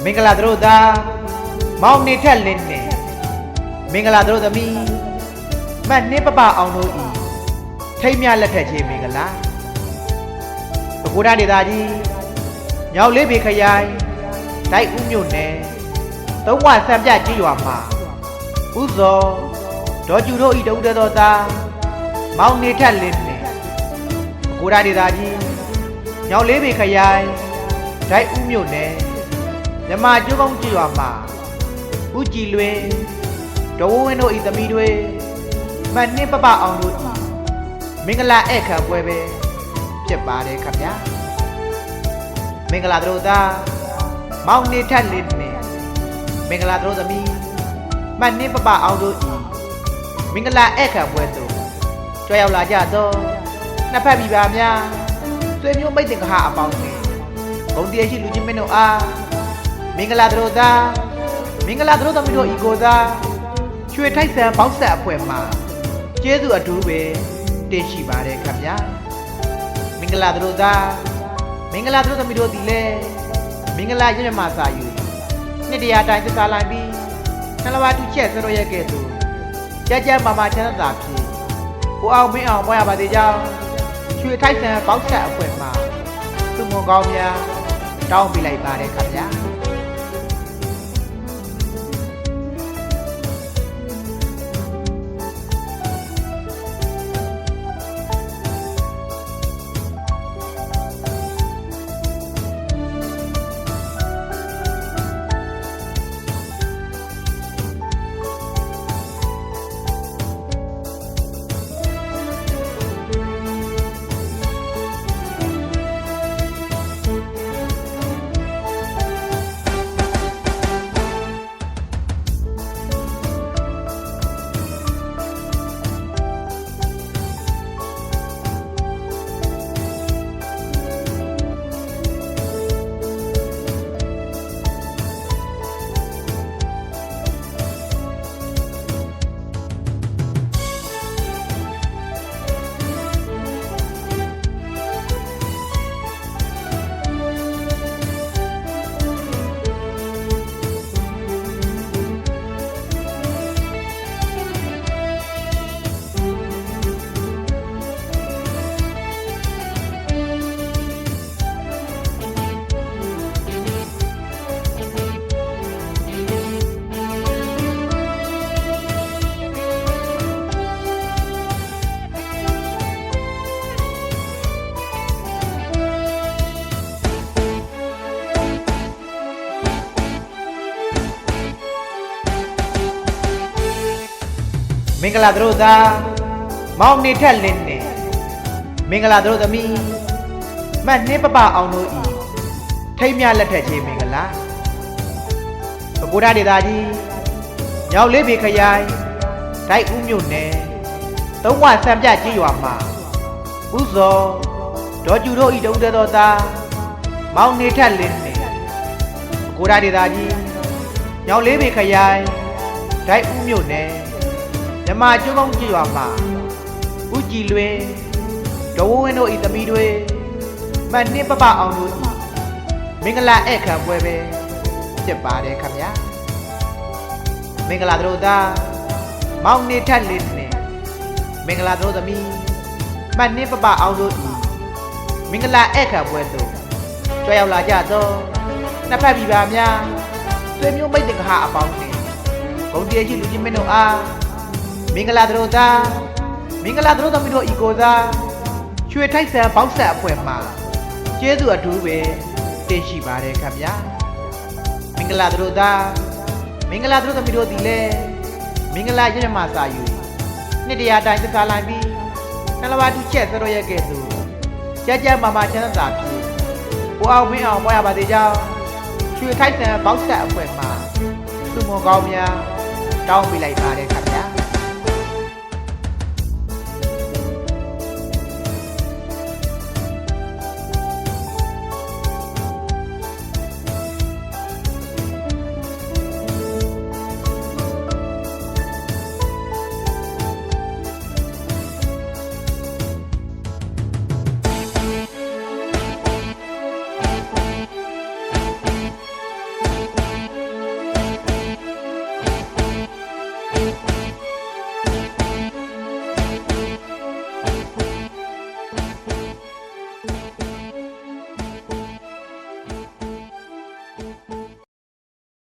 မင်္ဂလာတို့သားမောင်နေထက်လင်းနေမင်္ဂလာတို့သမီးမတ်နှင်းပပအောင်တို့ဤထိတ်မြလက်ထက်ချင်းမင်္ဂလာပဲခူးတိုင်းဒေသကြီးညောင်လေးပေခရိုင်တိုက်ဦးမြို့နယ်သုံးဝဆံပြကြီးရွာမှာဥဇော်ဒေါ်ကျူတို့ဤတဦးတည်းသောသားမောင်နေထက်လင်းနေပဲခူးတိုင်းဒေသကြီးညောင်လေးပေခရိုင်တိုက်ဦးမြို့နယ်မြမကျိုးကောင်းကြီးရွာမှာဦးကြည်လွင်ဒေါ်ဝင်းတို့ဤသမီးတွေမတ်နှင်းပပအောင်တို့ဤမင်္ဂလာဧည့်ခံပွဲပဲဖြစ်ပါတယ်ခင်ဗျာမင်္ဂလာတို့သားမောင်နေထက်လင်းနေမင်္ဂလာတို့သမီးမတ်နှင်းပပအောင်တို့ဤမင်္ဂလာဧည့်ခံပွဲသို့ကြွရောက်လာကြသောနှစ်ဖက်ပြည်ပါများဆွေမျိုးမိတ်တင်ကဟာအပေါင်းနဲ့ဘုံတရရှိလူချင်းမင်းတို့အားမင်္ဂလာတို့သားမင်္ဂလာတို့သမီးတို့ဤကိုသားရွှေထိုက်ဆန်ပေါက်ဆက်အဖွဲ့မှာကျေးဇူးအထူးပဲတင်ရှိပါတယ်ခင်ဗျာမင်္ဂလာတို့သားမင်္ဂလာတို့သမီးတို့ဒီလေမင်္ဂလာရမြမစာယူနှစ်တရာတိုင်းသစ္စာလိုက်ပြီးနှလဝတူချက်ဆွေးရခဲ့သူကြကြမာမာချမ်းသာဖြစ်ကိုအောင်မင်းအောင်မွေးရပါသေးကြောင်းရွှေထိုက်ဆန်ပေါက်ဆက်အဖွဲ့မှာသူမွန်ကောင်းများတောင်းပေးလိုက်ပါတယ်ခင်ဗျာမင်္ဂလာတို့သားမောင်နေထက်လင်းနေမင်္ဂလာတို့သမီးမတ်နှင်းပပအောင်တို့ဤထိတ်မြလက်ထက်ချင်းမင်္ဂလာပဲခူးတိုင်းဒေသကြီးညောင်လေးပေခရိုင်တိုက်ဦးမြို့နယ်သုံးဝဆံပြကြီးရွာမှာဥဇော်ဒေါ်ကျူတို့ဤတဦးတည်းသောသားမောင်နေထက်လင်းနေပဲခူးတိုင်းဒေသကြီးညောင်လေးပေခရိုင်တိုက်ဦးမြို့နယ်မြမကျိုးကောင်းကြီးရွာမှာဦးကြည်လွင်ဒေါ်ဝင်းတို့ဤသမီးတွေမတ်နှင်းပပအောင်တို့ဤမင်္ဂလာဧည့်ခံပွဲပဲဖြစ်ပါတယ်ခင်ဗျာမင်္ဂလာတို့သားမောင်နေထက်လင်းနေမင်္ဂလာတို့သမီးမတ်နှင်းပပအောင်တို့ဤမင်္ဂလာဧည့်ခံပွဲသို့ကြွရောက်လာကြသောနှစ်ဖက်ပြည်ပါများဆွေမျိုးမိတ်တင်ကဟာအပေါင်းနဲ့ဘုံတရရှိလူချင်းမင်းတို့အားမင်္ဂလာတို့သားမင်္ဂလာတို့သမီးတို့ဤကိုသားရွှေထိုက်ဆန်ပေါက်ဆက်အဖွဲ့မှာကျေးဇူးအထူးပဲတင်ရှိပါတယ်ခင်ဗျာမင်္ဂလာတို့သားမင်္ဂလာတို့သမီးတို့ဒီလေမင်္ဂလာရမြမစာယူနှစ်တရာတိုင်းသစ္စာလိုက်ပြီးနှလဝတူချက်ဆွေးရခဲ့သူကြကြမာမာချမ်းသာဖြစ်ကိုအောင်မင်းအောင်မွေးရပါသေးကြောင်းရွှေထိုက်ဆန်ပေါက်ဆက်အဖွဲ့မှာသူမွန်ကောင်းများတောင်းပေးလိုက်ပါတယ်ခင်ဗျာ